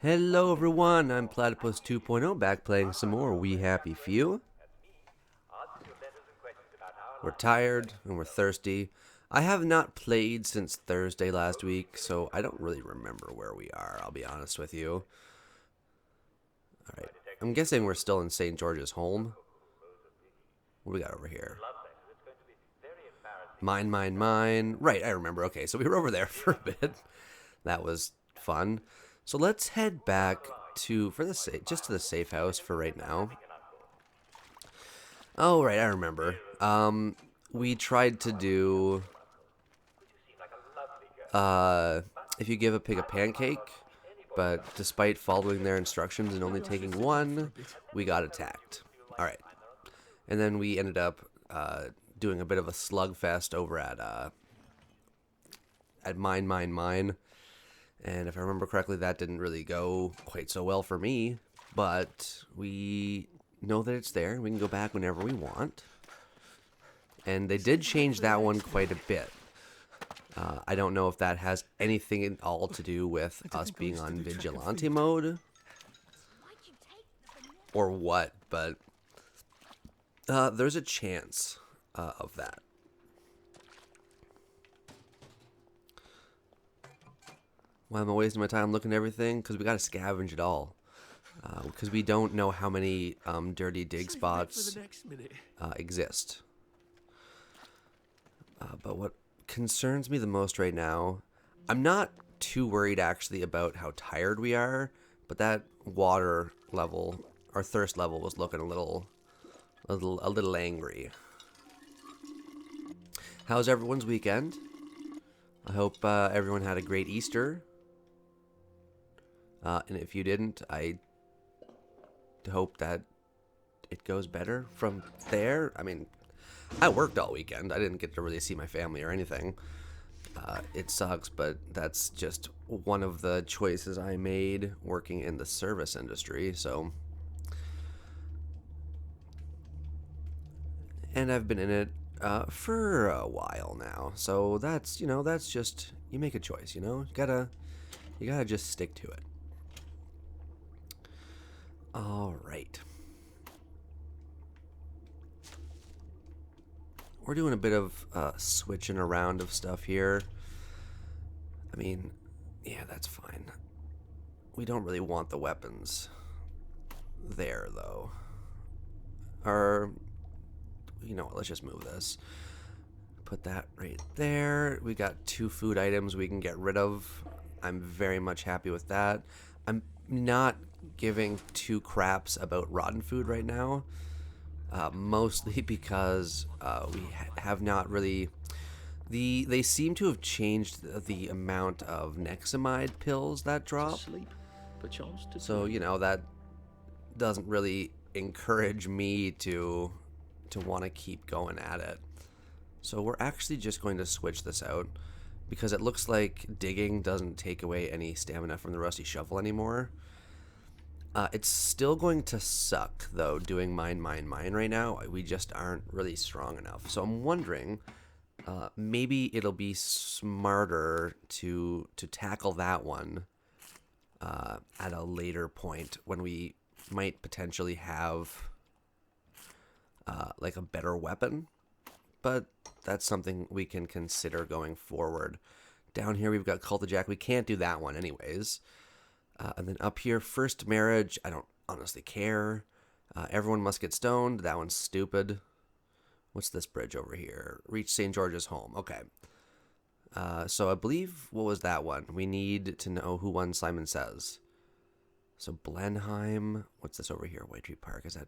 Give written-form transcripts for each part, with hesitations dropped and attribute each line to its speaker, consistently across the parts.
Speaker 1: Hello everyone, I'm Platypus 2.0 back playing some more We Happy Few. We're tired and we're thirsty. I have not played since Thursday last week, so I don't really remember where we are, I'll be honest with you. Alright, I'm guessing we're still in St. George's home. What do we got over here? Mine, mine, mine. Right, I remember. Okay, so we were over there for a bit. That was fun. So let's head back to just to the safe house for right now. Oh right, I remember. We tried to do if you give a pig a pancake, but despite following their instructions and only taking one, we got attacked. All right, and then we ended up doing a bit of a slugfest over at Mine Mine Mine. And if I remember correctly, that didn't really go quite so well for me. But we know that it's there. We can go back whenever we want. And they did change that one quite a bit. I don't know if that has anything at all to do with us being on vigilante mode. Or what, but there's a chance of that. Why am I wasting my time looking at everything? Because we got to scavenge it all. Because we don't know how many dirty dig spots exist. But what concerns me the most right now, I'm not too worried actually about how tired we are, but that water level, our thirst level, was looking a little angry. How's everyone's weekend? I hope everyone had a great Easter. And if you didn't, I hope that it goes better from there. I mean, I worked all weekend. I didn't get to really see my family or anything. It sucks, but that's just one of the choices I made working in the service industry. So, and I've been in it for a while now. So that's just, you make a choice. You gotta just stick to it. All right. We're doing a bit of switching around of stuff here. I mean, yeah, that's fine. We don't really want the weapons there, though. Or, let's just move this. Put that right there. We got 2 food items we can get rid of. I'm very much happy with that. I'm not giving 2 craps about rotten food right now. Mostly because we have not really... They seem to have changed the amount of Nexamide pills that drop. So, that doesn't really encourage me to want to keep going at it. So we're actually just going to switch this out because it looks like digging doesn't take away any stamina from the rusty shovel anymore. It's still going to suck, though, doing mine right now. We just aren't really strong enough. So I'm wondering, maybe it'll be smarter to tackle that one at a later point when we might potentially have like a better weapon. But that's something we can consider going forward. Down here we've got Cult of Jack. We can't do that one anyways. And then up here, First Marriage, I don't honestly care. Everyone Must Get Stoned, that one's stupid. What's this bridge over here? Reach St. George's home, okay. So I believe, what was that one? We need to know who won Simon Says. So Blenheim, what's this over here? White Tree Park, that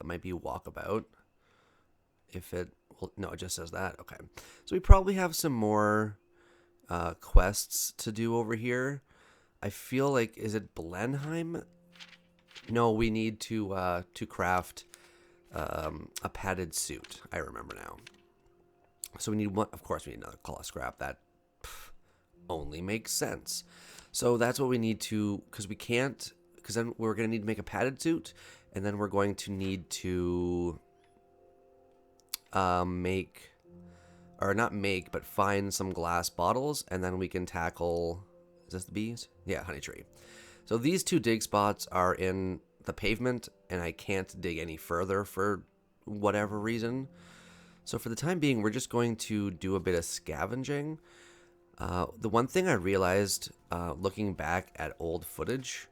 Speaker 1: might be Walkabout. No, it just says that, okay. So we probably have some more quests to do over here. I feel like, is it Blenheim? No, we need to craft a padded suit. I remember now. So we need one. Of course, we need another Call of Scrap. That only makes sense. So that's what we need to, because we can't, because then we're going to need to make a padded suit, and then we're going to need to find some glass bottles, and then we can tackle... Is this the bees? Yeah, honey tree. So these two dig spots are in the pavement, and I can't dig any further for whatever reason. So for the time being, we're just going to do a bit of scavenging. The one thing I realized looking back at old footage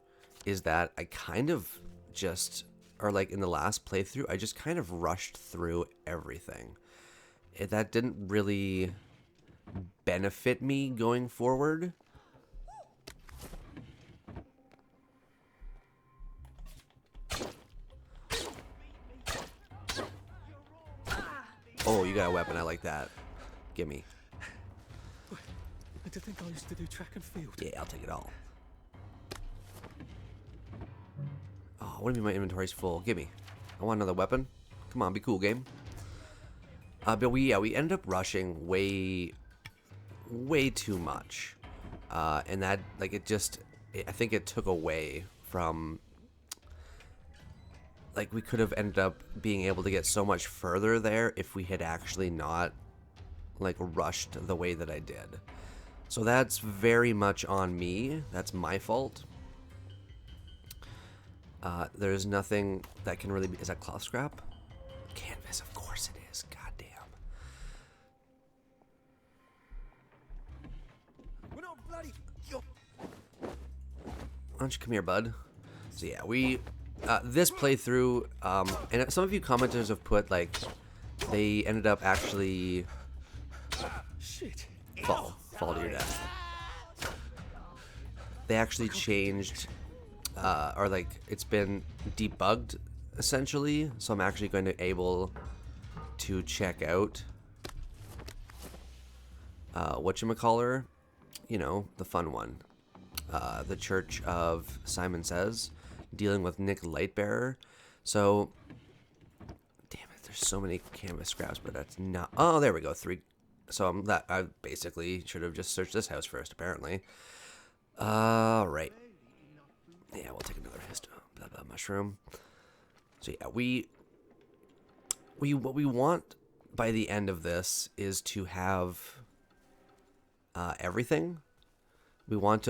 Speaker 1: is that I kind of just, or like in the last playthrough, I just kind of rushed through everything. That didn't really benefit me going forward. Oh, you got a weapon. I like that. Gimme.
Speaker 2: I think I used to do track and field.
Speaker 1: Yeah, I'll take it all. Oh, what do you mean my inventory's full? Gimme. I want another weapon. Come on, be cool, game. But we ended up rushing way too much. And that, like, I think it took away from, like, we could have ended up being able to get so much further there if we had actually not, like, rushed the way that I did. So that's very much on me. That's my fault. There's nothing that can really be... Is that cloth scrap? Canvas, of course it is. God damn.
Speaker 2: We're not bloody...
Speaker 1: Why don't you come here, bud? So yeah, we... this playthrough, and some of you commenters have put, like, they ended up actually...
Speaker 2: Shit.
Speaker 1: Fall to your death. They actually changed, or like, it's been debugged, essentially, so I'm actually going to able to check out, whatchamacallit, you know, the fun one. The Church of Simon Says, dealing with Nick Lightbearer. So, damn it, there's so many canvas scraps, but that's not... Oh, there we go, 3... So I basically should have just searched this house first, apparently. Right. Yeah, we'll take another blah, blah, mushroom. So yeah, what we want by the end of this is to have everything. I want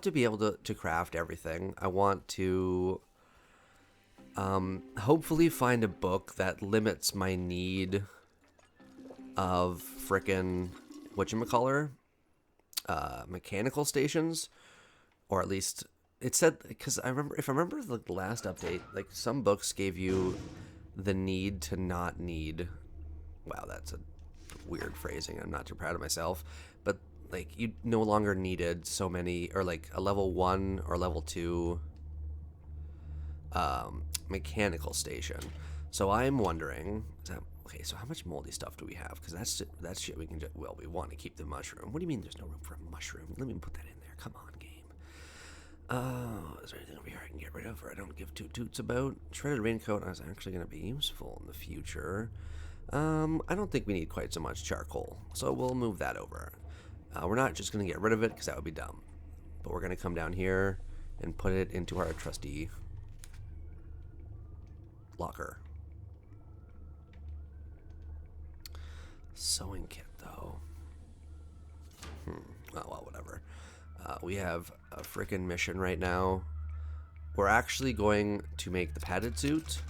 Speaker 1: to be able to craft everything. I want to hopefully find a book that limits my need of frickin' whatchamacallit, mechanical stations, or at least it said, because I remember the last update, like some books gave you the need to not need. Wow, that's a weird phrasing. I'm not too proud of myself, but like you no longer needed so many, or like a level 1 or level 2 mechanical station. So I'm wondering, okay, so how much moldy stuff do we have? Because that's shit we can just, well, we want to keep the mushroom. What do you mean there's no room for a mushroom? Let me put that in there. Come on, game. Is there anything over here I can get rid of or I don't give two toots about? Shredded raincoat is actually going to be useful in the future. I don't think we need quite so much charcoal, so we'll move that over. We're not just going to get rid of it because that would be dumb. But we're going to come down here and put it into our trusty locker. Sewing kit, though. Oh, well, whatever. We have a frickin' mission right now. We're actually going to make the padded suit,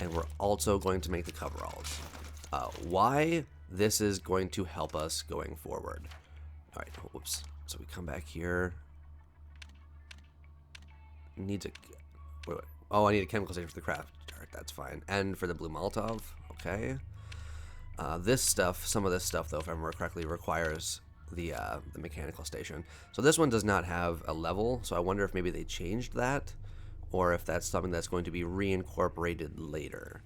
Speaker 1: and we're also going to make the coveralls. Why? This is going to help us going forward. All right, whoops. So we come back here. Needs a... Wait. Oh, I need a chemical station for the craft. All right, that's fine. And for the blue Molotov. Okay. This stuff, some of this stuff, though, if I remember correctly, requires the mechanical station. So this one does not have a level, so I wonder if maybe they changed that, or if that's something that's going to be reincorporated later.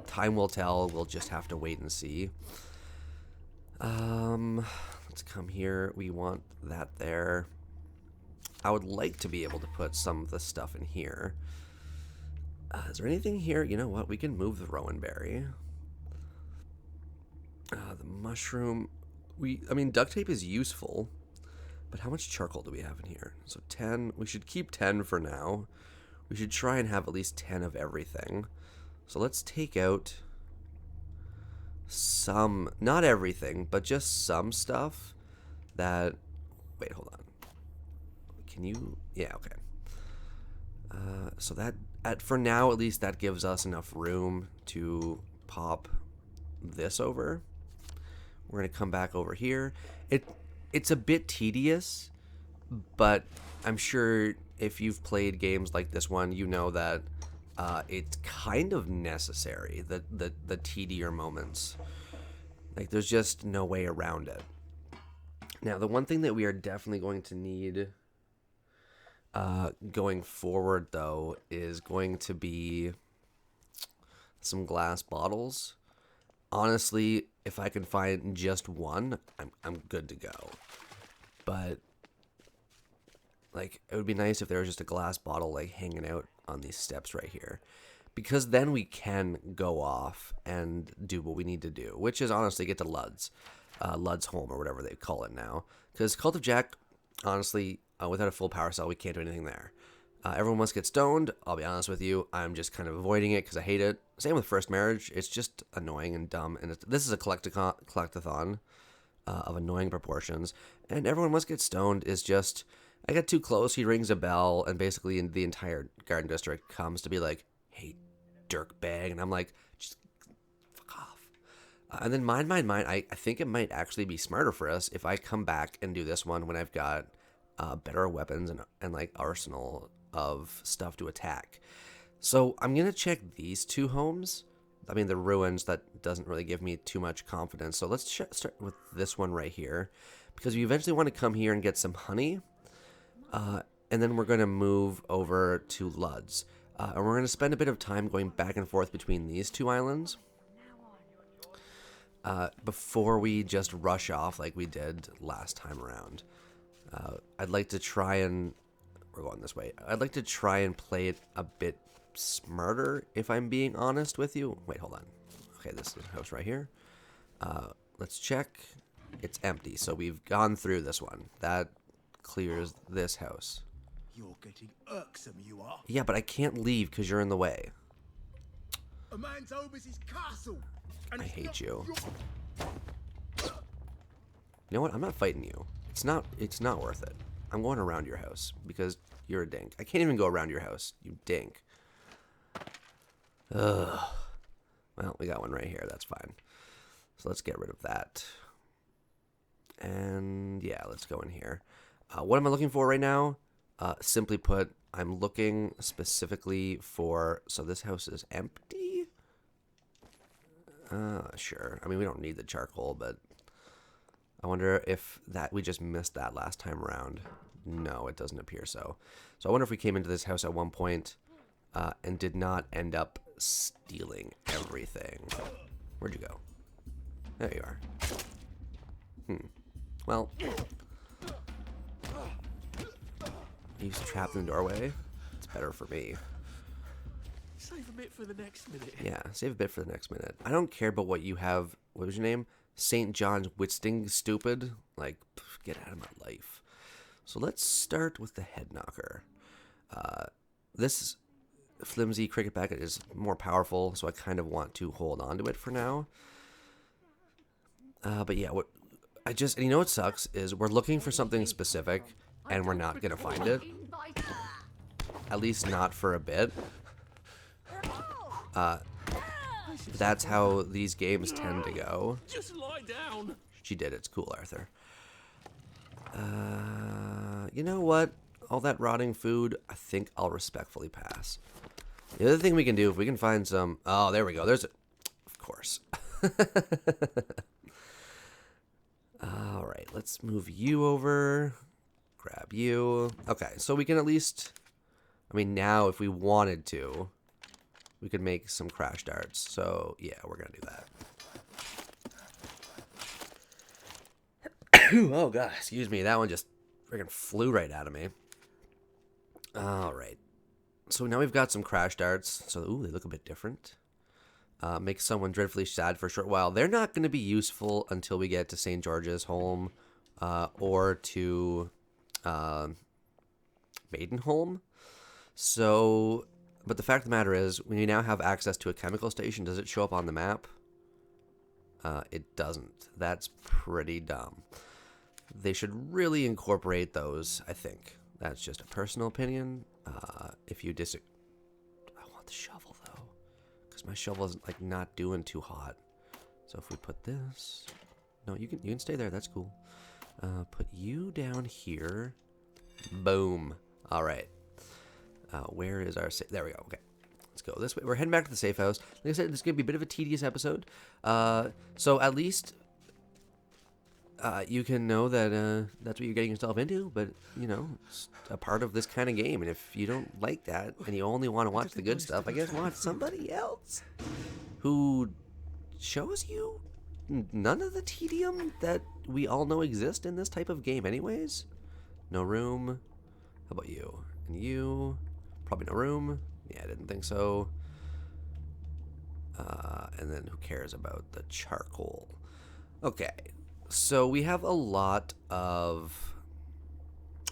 Speaker 1: Time will tell. We'll just have to wait and see. Let's come here. We want that there. I would like to be able to put some of the stuff in here. Is there anything here? You know what? We can move the rowan berry. The mushroom. I mean, duct tape is useful, but how much charcoal do we have in here? So 10. We should keep 10 for now. We should try and have at least 10 of everything. So let's take out some, not everything, but just some stuff that, wait, hold on. Can you? Yeah, okay. So that, for now at least, that gives us enough room to pop this over. We're gonna come back over here. It's a bit tedious, but I'm sure if you've played games like this one, you know that it's kind of necessary. The tedier moments, like there's just no way around it. Now, the one thing that we are definitely going to need going forward, though, is going to be some glass bottles. Honestly, if I can find just one, I'm good to go. But like, it would be nice if there was just a glass bottle like hanging out on these steps right here, because then we can go off and do what we need to do, which is honestly get to Luds, Luds home, or whatever they call it now. Because Cult of Jack, honestly, without a full power cell, we can't do anything there. Everyone must get stoned. I'll be honest with you, I'm just kind of avoiding it because I hate it. Same with First Marriage. It's just annoying and dumb. And this is a collectathon of annoying proportions. And Everyone Must Get Stoned is just, I get too close, he rings a bell, and basically the entire Garden District comes to be like, hey, dirtbag. And I'm like, just fuck off. And then mine. I think it might actually be smarter for us if I come back and do this one when I've got better weapons and like arsenal of stuff to attack. So I'm going to check these two homes. I mean, the ruins, that doesn't really give me too much confidence. So let's start with this one right here, because we eventually want to come here and get some honey. And then we're going to move over to Luds. And we're going to spend a bit of time going back and forth between these two islands before we just rush off like we did last time around. I'd like to try and... We're going this way. I'd like to try and play it a bit smarter, if I'm being honest with you. Wait, hold on. Okay, this is the house right here. Let's check. It's empty, so we've gone through this one. That clears this house.
Speaker 2: You're getting irksome, you are.
Speaker 1: Yeah, but I can't leave because you're in the way.
Speaker 2: A man's home is his castle. And
Speaker 1: I
Speaker 2: it's
Speaker 1: hate
Speaker 2: not
Speaker 1: you.
Speaker 2: your-
Speaker 1: You know what? I'm not fighting you. It's not worth it. I'm going around your house because you're a dink. I can't even go around your house, you dink. Ugh. Well, we got one right here. That's fine. So let's get rid of that. And yeah, let's go in here. What am I looking for right now? Simply put, I'm looking specifically for... So this house is empty? Sure. I mean, we don't need the charcoal, but... I wonder if we just missed that last time around. No, it doesn't appear so. So I wonder if we came into this house at one point and did not end up stealing everything. Where'd you go? There you are. Well, he's trapped in the doorway. It's better for me.
Speaker 2: Save a bit for the next minute.
Speaker 1: Yeah, save a bit for the next minute. I don't care about what you have. What was your name? St. John's Whitsting, stupid. Like, get out of my life. So let's start with the head knocker. This flimsy cricket packet is more powerful, so I kind of want to hold on to it for now. But yeah, and you know what sucks is we're looking for something specific and we're not gonna find it. At least not for a bit. That's how these games tend to go.
Speaker 2: Just lie down.
Speaker 1: She did. It's cool, Arthur. You know what? All that rotting food, I think I'll respectfully pass. The other thing we can do, if we can find some... Oh, there we go. There's a... Of course. All right, let's move you over. Grab you. Okay, so we can at least... I mean, now, if we wanted to, we could make some crash darts. So, yeah, we're going to do that. Oh, God, excuse me. That one just freaking flew right out of me. All right. So now we've got some crash darts. So, ooh, they look a bit different. Make someone dreadfully sad for a short while. They're not going to be useful until we get to St. George's home or to Maidenholm. So, but the fact of the matter is, when you now have access to a chemical station, does it show up on the map? It doesn't. That's pretty dumb. They should really incorporate those, I think. That's just a personal opinion. If you disagree, I want the shovel though, because my shovel is like not doing too hot. So if we put this, no, you can stay there. That's cool. Put you down here. Boom. All right. Where is our safe? There we go. Okay. Let's go this way. We're heading back to the safe house. Like I said, this is going to be a bit of a tedious episode. So at least you can know that that's what you're getting yourself into. But, you know, it's a part of this kind of game. And if you don't like that and you only want to watch the good stuff, I guess watch somebody else who shows you none of the tedium that we all know exist in this type of game anyways. No room. How about you? And you? Probably no room. Yeah, I didn't think so. And then who cares about the charcoal? Okay, so we have a lot of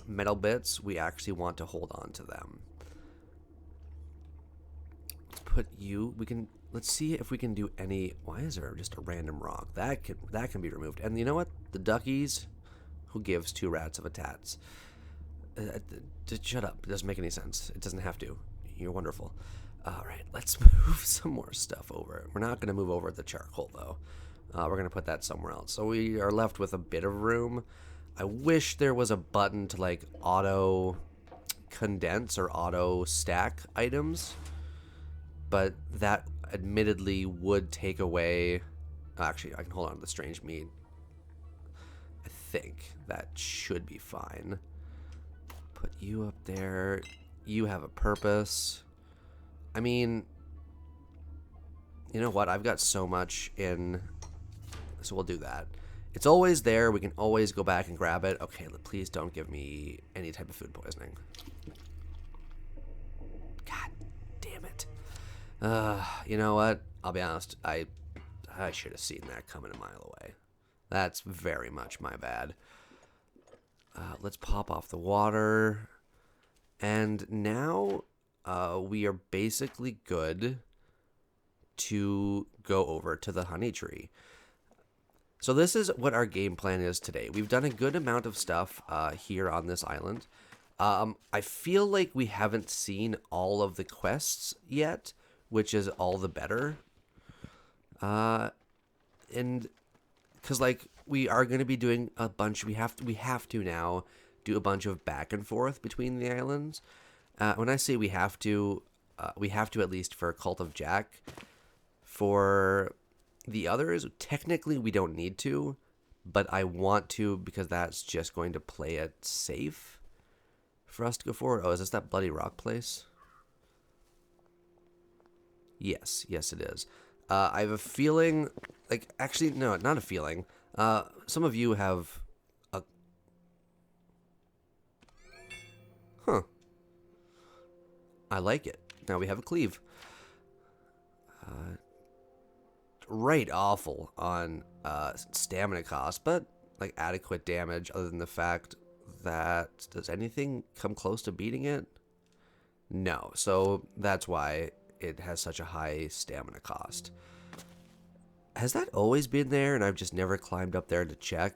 Speaker 1: metal bits. We actually want to hold on to them. Let's put you. Let's see if we can do any. Why is there just a random rock that can be removed? And you know what? The duckies. Who gives two rats of a tats? Just shut up. It doesn't make any sense. It doesn't have to. You're wonderful. All right, let's move some more stuff over. We're not going to move over the charcoal, though. We're going to put that somewhere else. So we are left with a bit of room. I wish there was a button to, like, auto condense or auto stack items. But that admittedly would take away... Actually, I can hold on to the strange meat. I think that should be fine. Put you up there. You have a purpose. I mean, you know what? I've got so much in, so we'll do that. It's always there. We can always go back and grab it. Okay, please don't give me any type of food poisoning. God damn it. You know what? I'll be honest. I should have seen that coming a mile away. That's very much my bad. Let's pop off the water. And now we are basically good to go over to the honey tree. So this is what our game plan is today. We've done a good amount of stuff here on this island. I feel like we haven't seen all of the quests yet, which is all the better. And because, like, we are going to be doing a bunch. We have to now do a bunch of back and forth between the islands. When I say we have to at least for Cult of Jack. For the others, technically we don't need to, but I want to because that's just going to play it safe for us to go forward. Oh, is this that bloody rock place? Yes, it is. I have a feeling, like, actually, no, not a feeling. Some of you have a... Huh. I like it. Now we have a cleave. Right awful on stamina cost, but, like, adequate damage other than the fact that... Does anything come close to beating it? No, so that's why it has such a high stamina cost. Has that always been there and I've just never climbed up there to check?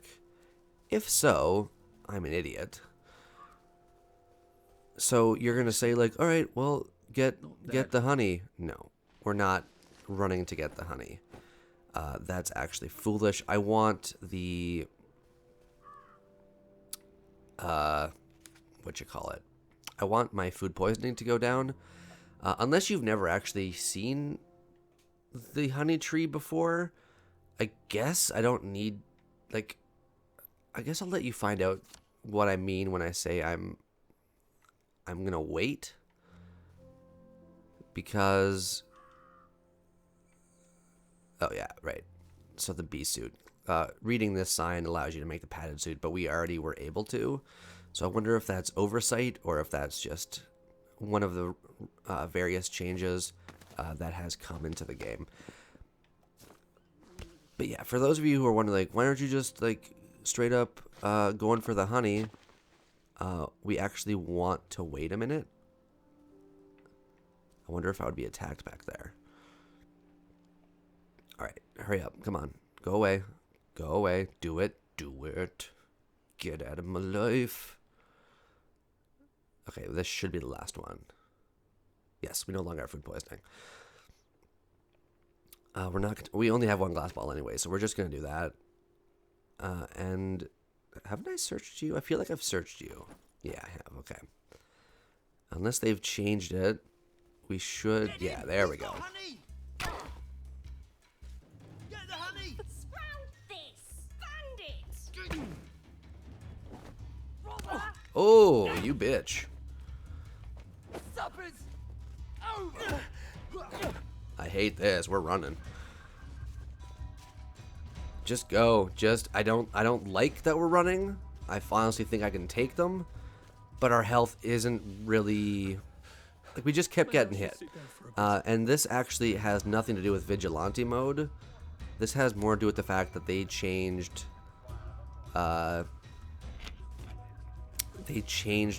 Speaker 1: If so, I'm an idiot. So you're going to say, like, all right, well, get the honey. No, we're not running to get the honey. That's actually foolish. I want the... whatchamacallit? I want my food poisoning to go down. Unless you've never actually seen the honey tree before, I guess I don't need, like, I guess I'll let you find out what I mean when I say I'm gonna wait, because, oh yeah, right, so the bee suit, reading this sign allows you to make the padded suit, but we already were able to, so I wonder if that's oversight or if that's just one of the various changes that has come into the game. But yeah, for those of you who are wondering, like, why aren't you just, like, straight up going for the honey? We actually want to wait a minute. I wonder if I would be attacked back there. Alright, hurry up. Come on. Go away. Go away. Do it. Do it. Get out of my life. Okay, this should be the last one. Yes, we no longer have food poisoning. We're not. We only have one glass ball anyway, so we're just gonna do that. And haven't I searched you? I feel like I've searched you. Yeah, I have. Okay. Unless they've changed it, we should. Yeah, there we go.
Speaker 2: Honey! Get the honey!
Speaker 3: Sprout this! Bandit! Robber!
Speaker 1: Oh, you bitch.
Speaker 2: Supper's over!
Speaker 1: I hate this. We're running. Just go. I don't like that we're running. I honestly think I can take them, but our health isn't really like we just kept getting hit. And this actually has nothing to do with vigilante mode. This has more to do with the fact that they changed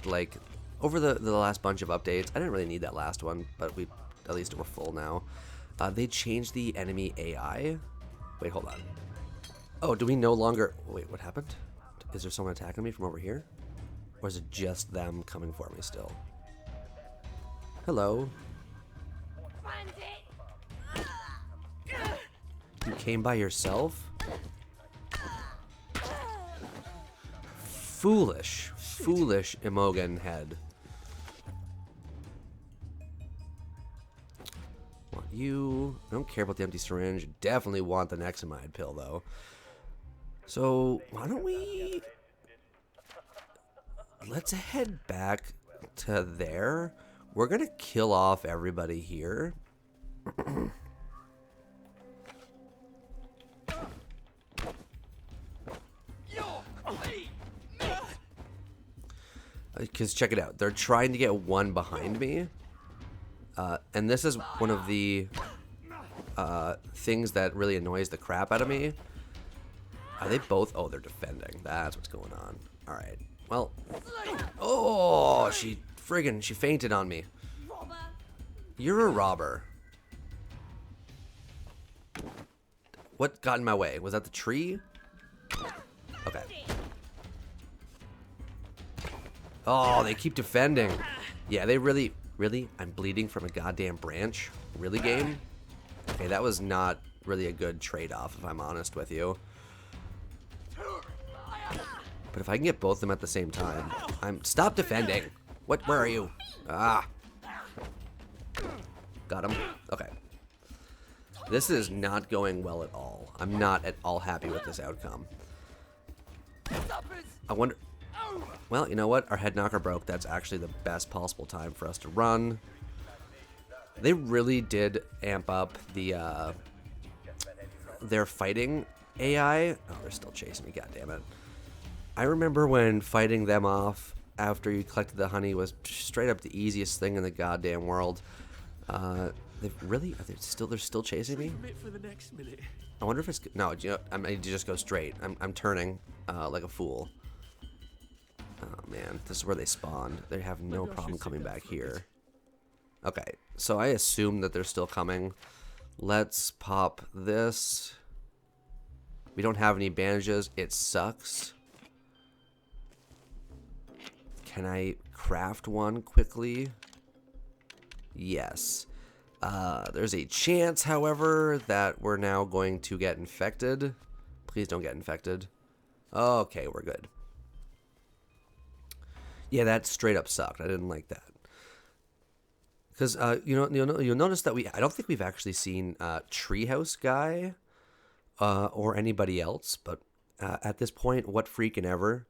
Speaker 1: like over the last bunch of updates. I didn't really need that last one, but we at least we're full now. They changed the enemy AI. Wait, hold on. Oh, do we no longer... Wait, what happened? Is there someone attacking me from over here? Or is it just them coming for me still? Hello.
Speaker 3: Bandit!
Speaker 1: You came by yourself? Foolish. Foolish Imogen head. Want you. I don't care about the empty syringe. Definitely want the Nexamide pill, though. So, why don't we... Let's head back to there. We're gonna kill off everybody here. Because check it out. They're trying to get one behind me. And this is one of the things that really annoys the crap out of me. Are they both? Oh, they're defending. That's what's going on. All right. Well. Oh, she fainted on me.
Speaker 3: Robber!
Speaker 1: You're a robber. What got in my way? Was that the tree? Okay. Oh, they keep defending. Yeah, they really... Really? I'm bleeding from a goddamn branch? Really, game? Okay, that was not really a good trade-off, if I'm honest with you. But if I can get both of them at the same time... Stop defending! Where are you? Ah! Got him. Okay. This is not going well at all. I'm not at all happy with this outcome. I wonder... Well, you know what? Our head knocker broke. That's actually the best possible time for us to run. They really did amp up the their fighting AI. Oh, they're still chasing me. God damn it! I remember when fighting them off after you collected the honey was straight up the easiest thing in the goddamn world. They're still chasing me. I wonder if it's no. You know, I need to just go straight. I'm turning like a fool. Oh man, this is where they spawned. They have no problem coming back here. Okay, so I assume that they're still coming. Let's pop this. We don't have any bandages. It sucks. Can I craft one quickly? Yes. There's a chance, however, that we're now going to get infected. Please don't get infected. Okay, we're good. Yeah, that straight up sucked. I didn't like that. Because you'll notice that I don't think we've actually seen Treehouse Guy or anybody else. But at this point, what freaking ever,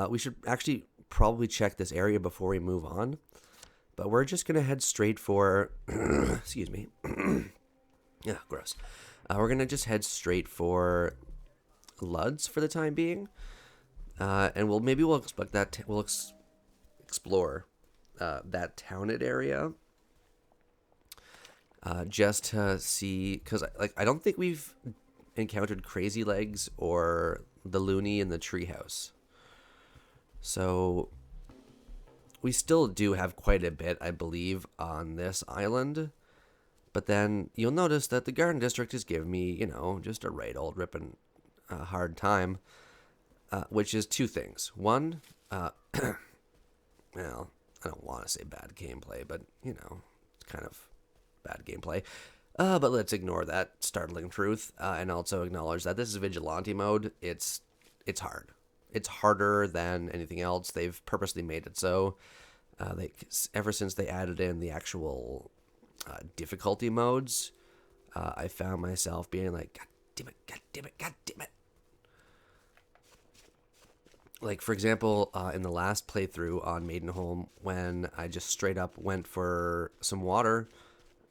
Speaker 1: we should actually probably check this area before we move on. But we're just gonna head straight for. Excuse me. Yeah, gross. We're gonna just head straight for Luds for the time being, and we'll expect that explore that towned area just to see, because I don't think we've encountered Crazy Legs or the Loony in the treehouse, so we still do have quite a bit, I believe, on this island. But then you'll notice that the Garden District is giving me, just a right old ripping hard time, which is two things. One, well, I don't want to say bad gameplay, but, you know, it's kind of bad gameplay. But let's ignore that startling truth and also acknowledge that this is vigilante mode. It's hard. It's harder than anything else. They've purposely made it so. Ever since they added in the actual difficulty modes, I found myself being like, God damn it, God damn it, God damn it. Like, for example, in the last playthrough on Maidenholm, when I just straight up went for some water,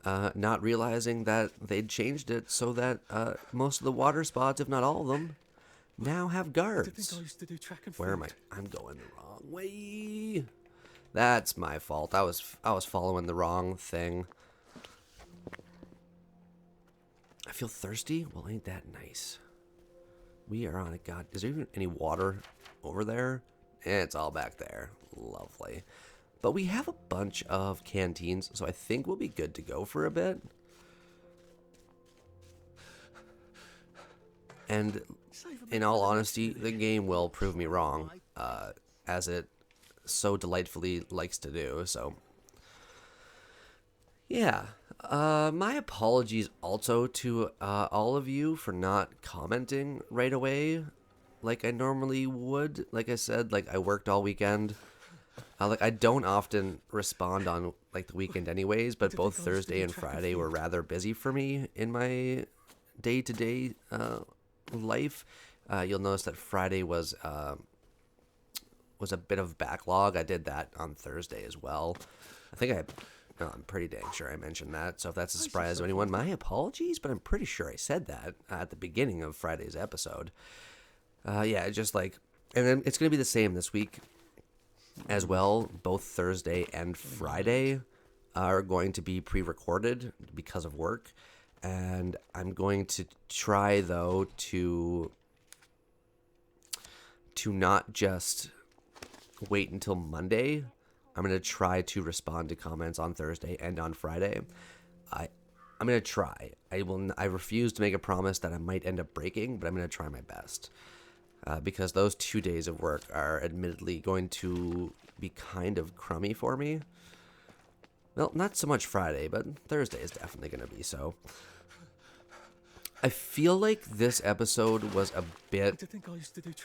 Speaker 1: not realizing that they'd changed it so that most of the water spots, if not all of them, now have guards. Where am I? I'm going the wrong way. That's my fault. I was following the wrong thing. I feel thirsty? Well, ain't that nice. We are on a god. Is there even any water over there? It's all back there. Lovely. But we have a bunch of canteens, so I think we'll be good to go for a bit. And in all honesty, the game will prove me wrong, as it so delightfully likes to do. So, yeah. My apologies also to all of you for not commenting right away like I normally would. Like I said, like I worked all weekend. Like I don't often respond on like the weekend anyways, but both Thursday and Friday were rather busy for me in my day-to-day life. You'll notice that Friday was a bit of backlog. I did that on Thursday as well. I'm pretty dang sure I mentioned that. So if that's a surprise to anyone, my apologies, but I'm pretty sure I said that at the beginning of Friday's episode. Yeah, just like, and then it's going to be the same this week as well. Both Thursday and Friday are going to be pre-recorded because of work. And I'm going to try, though, to not just wait until Monday. I'm going to try to respond to comments on Thursday and on Friday. I'm going to try. I refuse to make a promise that I might end up breaking, but I'm going to try my best. Because those 2 days of work are admittedly going to be kind of crummy for me. Well, not so much Friday, but Thursday is definitely going to be so. I feel like this episode was a bit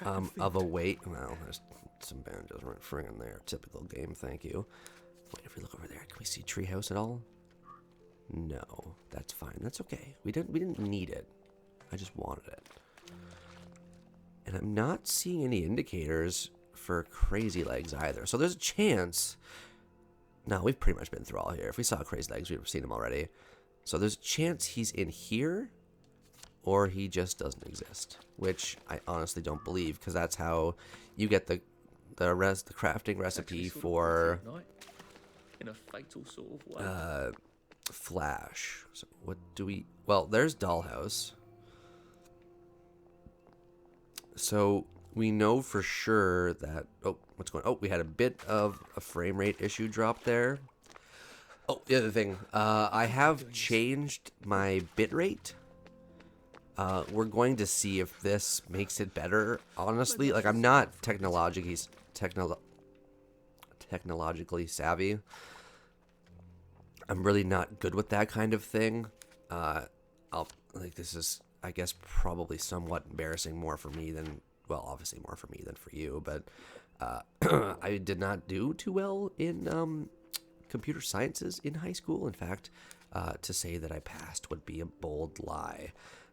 Speaker 1: of a wait. Well, there's some bandages right friggin' there. Typical game, thank you. Wait, if we look over there, can we see Treehouse at all? No, that's fine. That's okay. We didn't need it. I just wanted it. And I'm not seeing any indicators for Crazy Legs either. So there's a chance. No, we've pretty much been through all here. If we saw Crazy Legs, we'd have seen him already. So there's a chance he's in here, or he just doesn't exist, which I honestly don't believe, because that's how you get the crafting recipe for
Speaker 4: in a fatal sort of way.
Speaker 1: Flash. So what do we? Well, there's Dollhouse. So we know for sure that, what's going on? Oh, we had a bit of a frame rate issue drop there. Oh, the other thing, I have changed my bitrate. We're going to see if this makes it better. Honestly, like, I'm not technologically savvy. I'm really not good with that kind of thing. This is, I guess, probably somewhat embarrassing more for me than, well, obviously more for me than for you, but I did not do too well in computer sciences in high school. In fact, to say that I passed would be a bold lie.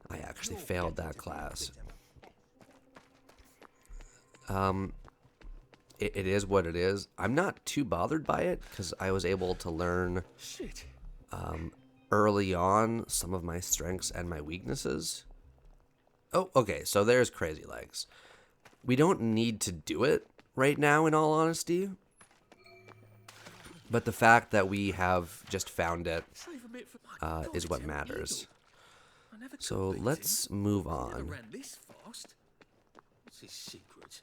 Speaker 1: I actually failed that class. It is what it is. I'm not too bothered by it because I was able to learn early on some of my strengths and my weaknesses. Oh, okay, so there's Crazy Legs. We don't need to do it right now, in all honesty. But the fact that we have just found it is what matters. So let's move on.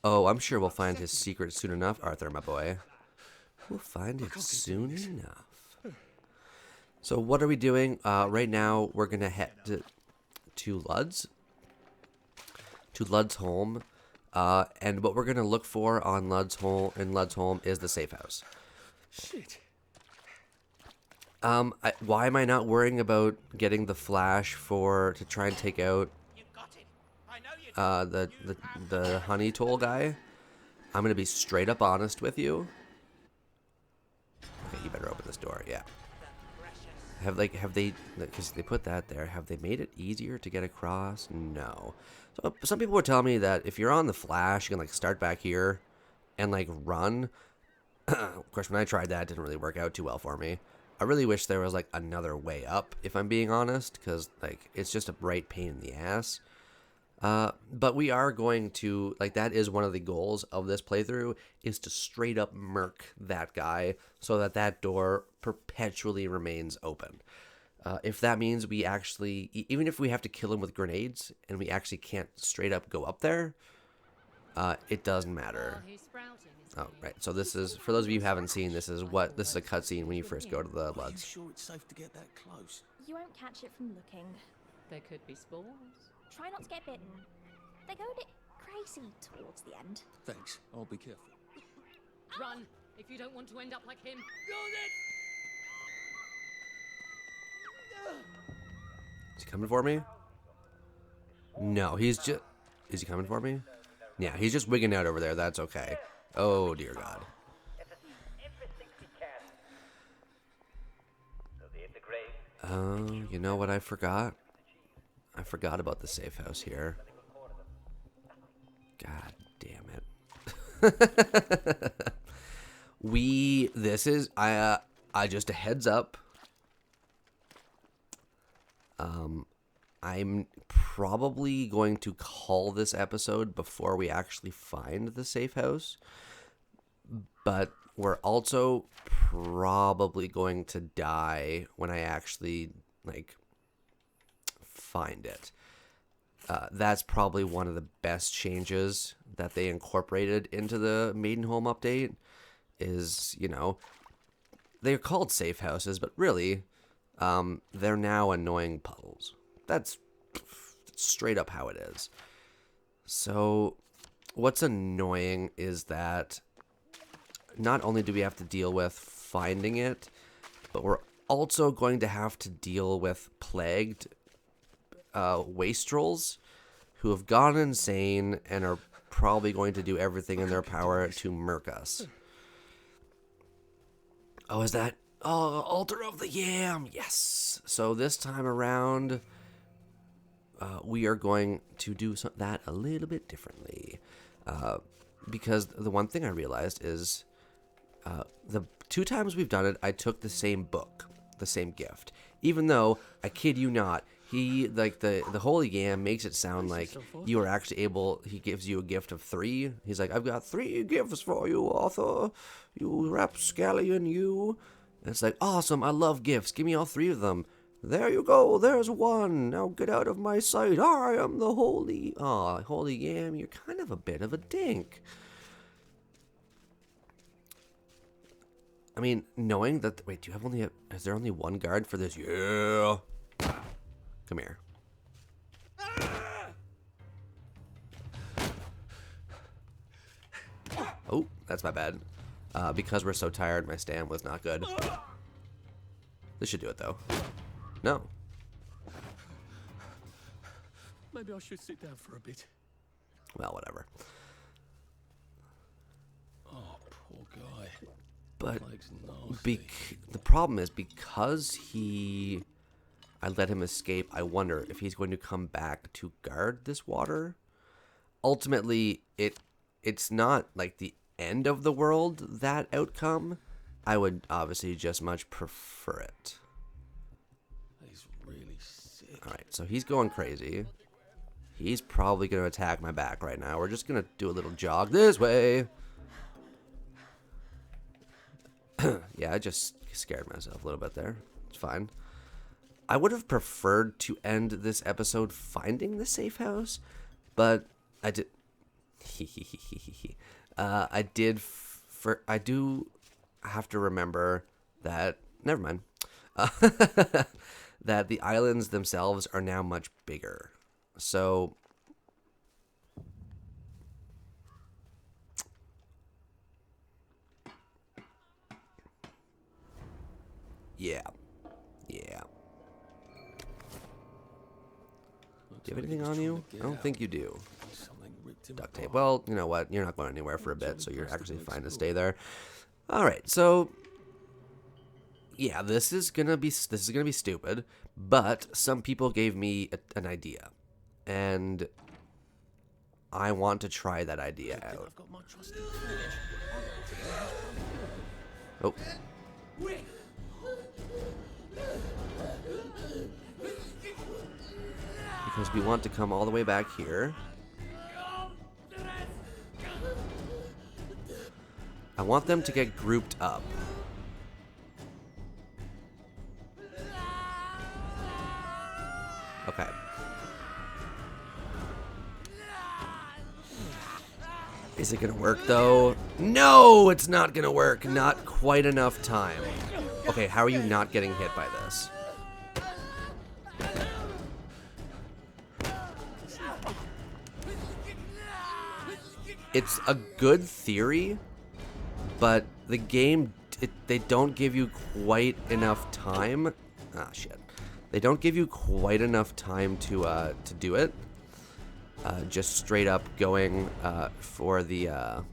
Speaker 1: Oh, I'm sure we'll find his secret soon enough, Arthur, my boy. We'll find it soon enough. So what are we doing? Right now, we're going to head to Luds. To Ludsholm. And what we're going to look for on Ludsholm is the safe house.
Speaker 4: Shit.
Speaker 1: Why am I not worrying about getting the flash to try and take out the honey toll guy? I'm gonna be straight up honest with you. Okay, you better open this door. Yeah. Have they, because they put that there, have they made it easier to get across? No. So some people were telling me that if you're on the flash, you can like start back here and like run. Of course, when I tried that, it didn't really work out too well for me. I really wish there was like another way up, if I'm being honest, because like it's just a bright pain in the ass. But we are going to, like, that is one of the goals of this playthrough, is to straight up murk that guy so that that door perpetually remains open. If that means we actually, even if we have to kill him with grenades and we actually can't straight up go up there, it doesn't matter. Oh, right. So this is, for those of you who haven't seen, this is a cutscene when you first go to the Luds.
Speaker 2: Are you sure it's safe to get that close?
Speaker 5: You won't catch it from looking.
Speaker 6: There could be spores.
Speaker 5: Try not to get bitten. They go a bit crazy towards the end.
Speaker 2: Thanks. I'll be careful.
Speaker 6: Run, if you don't want to end up like him.
Speaker 1: Is he coming for me? No, he's just... Is he coming for me? Yeah, he's just wigging out over there. That's okay. Oh, dear God. Oh, you know what I forgot? I forgot about the safe house here. God damn it. I just a heads up. I'm probably going to call this episode before we actually find the safe house. But we're also probably going to die when I actually, like, find it. That's probably one of the best changes that they incorporated into the Maidenholm update is, you know, they're called safe houses, but really, they're now annoying puddles. That's straight up how it is. So what's annoying is that not only do we have to deal with finding it, but we're also going to have to deal with plagued wastrels who have gone insane and are probably going to do everything in their power to murk us. Oh, is that... Oh, Altar of the Yam! Yes! So this time around, we are going to do that a little bit differently. Because the one thing I realized is the 2 times we've done it, I took the same book, the same gift. Even though, I kid you not, he, like, the Holy Yam makes it sound like you are actually able, he gives you a gift of 3. He's like, I've got 3 gifts for you, Arthur. You rapscallion, you. And it's like, awesome, I love gifts. Give me all 3 of them. There you go, there's 1. Now get out of my sight. I am the Holy... Aw, Holy Yam, you're kind of a bit of a dink. I mean, knowing that... Wait, do you have only... Is there only 1 guard for this? Yeah. Come here. Oh, that's my bad. Because we're so tired, my stand was not good. This should do it, though. No.
Speaker 2: Maybe I should sit down for a bit.
Speaker 1: Well, whatever.
Speaker 2: Oh, poor guy.
Speaker 1: But
Speaker 2: Plague's nasty.
Speaker 1: the problem is because I let him escape, I wonder if he's going to come back to guard this water. Ultimately, it's not like the end of the world, that outcome. I would obviously just much prefer it.
Speaker 2: He's really sick.
Speaker 1: Alright, so he's going crazy. He's probably going to attack my back right now. We're just going to do a little jog this way. Yeah, I just scared myself a little bit there. It's fine. I would have preferred to end this episode finding the safe house, but I did... I do have to remember that... Never mind. That the islands themselves are now much bigger. So... Yeah. Yeah. Do you have anything on you? I don't think you do. Duct tape. Well, you know what? You're not going anywhere for a bit, so you're actually fine to stay there. All right. So, yeah, this is gonna be stupid, but some people gave me an idea, and I want to try that idea out. Oh. Because we want to come all the way back here. I want them to get grouped up. Okay. Is it gonna work though? No, it's not gonna work. Not quite enough time. Okay, how are you not getting hit by this? It's a good theory, but the game, they don't give you quite enough time. Ah, shit. They don't give you quite enough time to do it. Just straight up going for the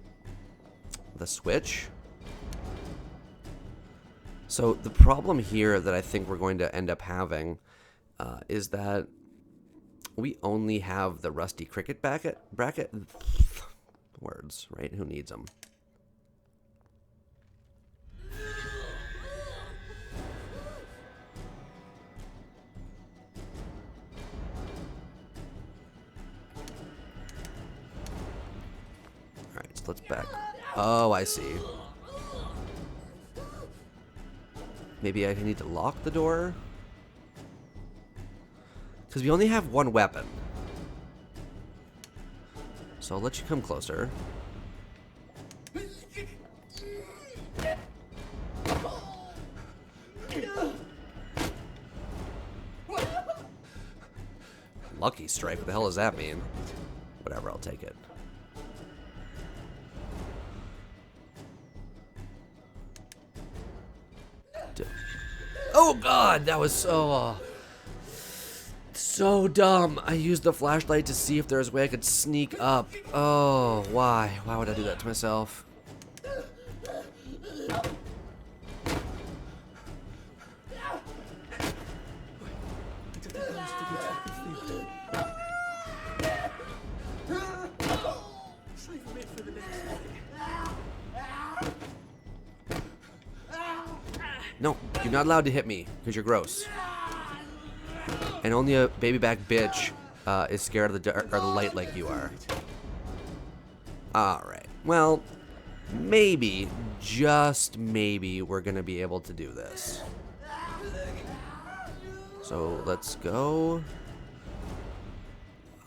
Speaker 1: switch. So the problem here that I think we're going to end up having is that we only have the rusty cricket bracket. Words, right? Who needs them? Alright, so let's back. Oh, I see. Maybe I need to lock the door? Because we only have one weapon. So I'll let you come closer. Lucky strike? What the hell does that mean? Whatever, I'll take it. Oh god, that was so dumb. I used the flashlight to see if there was a way I could sneak up. Oh, why? Why would I do that to myself? No, you're not allowed to hit me because you're gross. And only a baby back bitch is scared of the dark or the light like you are. Alright. Well, maybe, just maybe, we're going to be able to do this. So, let's go.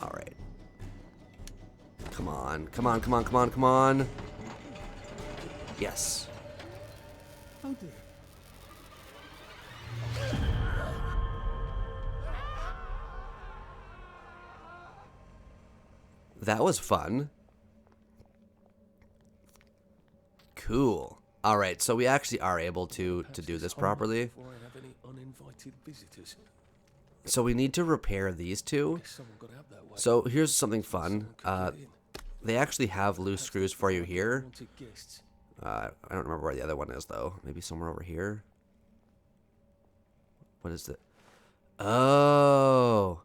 Speaker 1: Alright. Come on. Come on, come on, come on, come on. Yes.
Speaker 2: Oh dear.
Speaker 1: That was fun. Cool. All right, so we actually are able to do this properly. So we need to repair these two. So here's something fun. They actually have loose screws for you here. I don't remember where the other one is though. Maybe somewhere over here. What is it? Oh.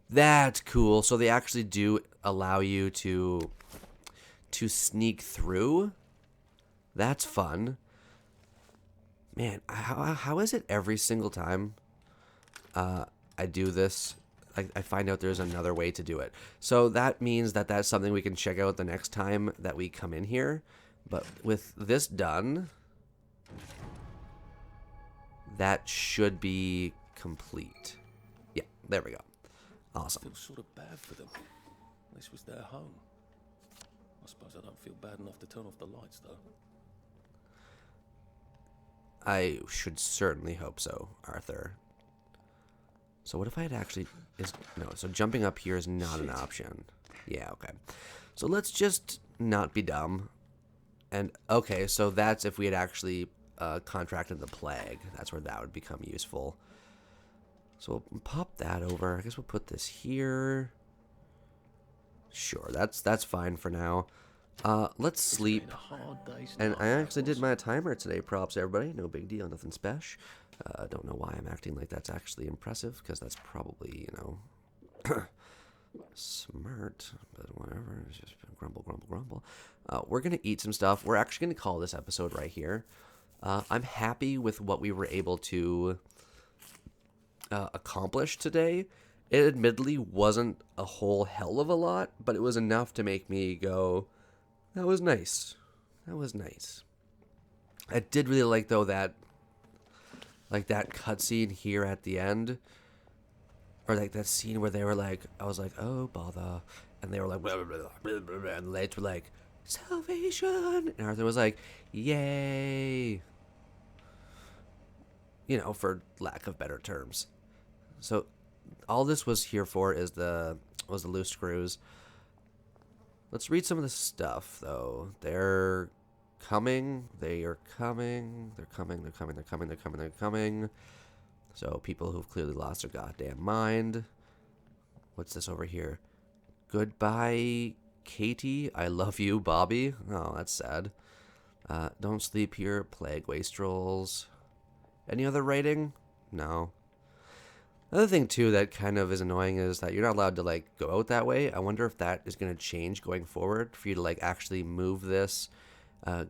Speaker 1: That's cool. So they actually do allow you to sneak through. That's fun. Man, how is it every single time I do this, I find out there's another way to do it. So that means that that's something we can check out the next time that we come in here. But with this done, that should be complete. Yeah, there we go. Awesome.
Speaker 7: I feel sort of bad for them. This was their home. I suppose I don't feel bad enough to turn off the lights, though.
Speaker 1: I should certainly hope so, Arthur. So what if I had actually... No, so jumping up here is not an option. Yeah, okay. So let's just not be dumb. And, okay, so that's if we had actually contracted the plague. That's where that would become useful. So we'll pop that over. I guess we'll put this here. Sure, that's fine for now. Let's sleep. And I actually did my timer today. Props, everybody. No big deal. Nothing special. Don't know why I'm acting like that's actually impressive, because that's probably, you know, smart, but whatever. It's just grumble, grumble, grumble. We're going to eat some stuff. We're actually going to call this episode right here. I'm happy with what we were able to accomplish today. It admittedly wasn't a whole hell of a lot, but it was enough to make me go, that was nice. That was nice. I did really like, though, that cutscene here at the end, or like that scene where they were like, I was like, oh bother, and they were like, blah, blah, blah, blah, blah, blah, and the lights were like, salvation, and Arthur was like, yay, you know, for lack of better terms. So all this was here for was the loose screws. Let's read some of the stuff, though. They're coming. They are coming. They're coming. They're coming. They're coming. They're coming. They're coming. So people who've clearly lost their goddamn mind. What's this over here? Goodbye, Katie. I love you, Bobby. Oh, that's sad. Don't sleep here. Plague wastrels. Any other writing? No. Another thing, too, that kind of is annoying is that you're not allowed to, like, go out that way. I wonder if that is going to change going forward for you to, like, actually move this,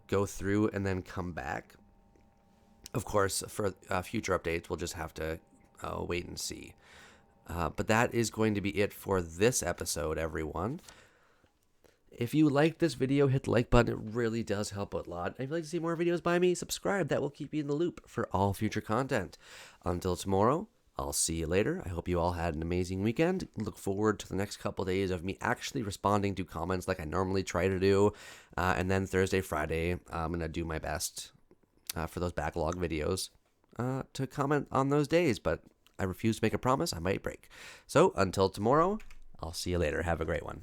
Speaker 1: go through, and then come back. Of course, for future updates, we'll just have to wait and see. But that is going to be it for this episode, everyone. If you liked this video, hit the like button. It really does help out a lot. And if you'd like to see more videos by me, subscribe. That will keep you in the loop for all future content. Until tomorrow, I'll see you later. I hope you all had an amazing weekend. Look forward to the next couple days of me actually responding to comments like I normally try to do. And then Thursday, Friday, I'm going to do my best for those backlog videos to comment on those days. But I refuse to make a promise I might break. So until tomorrow, I'll see you later. Have a great one.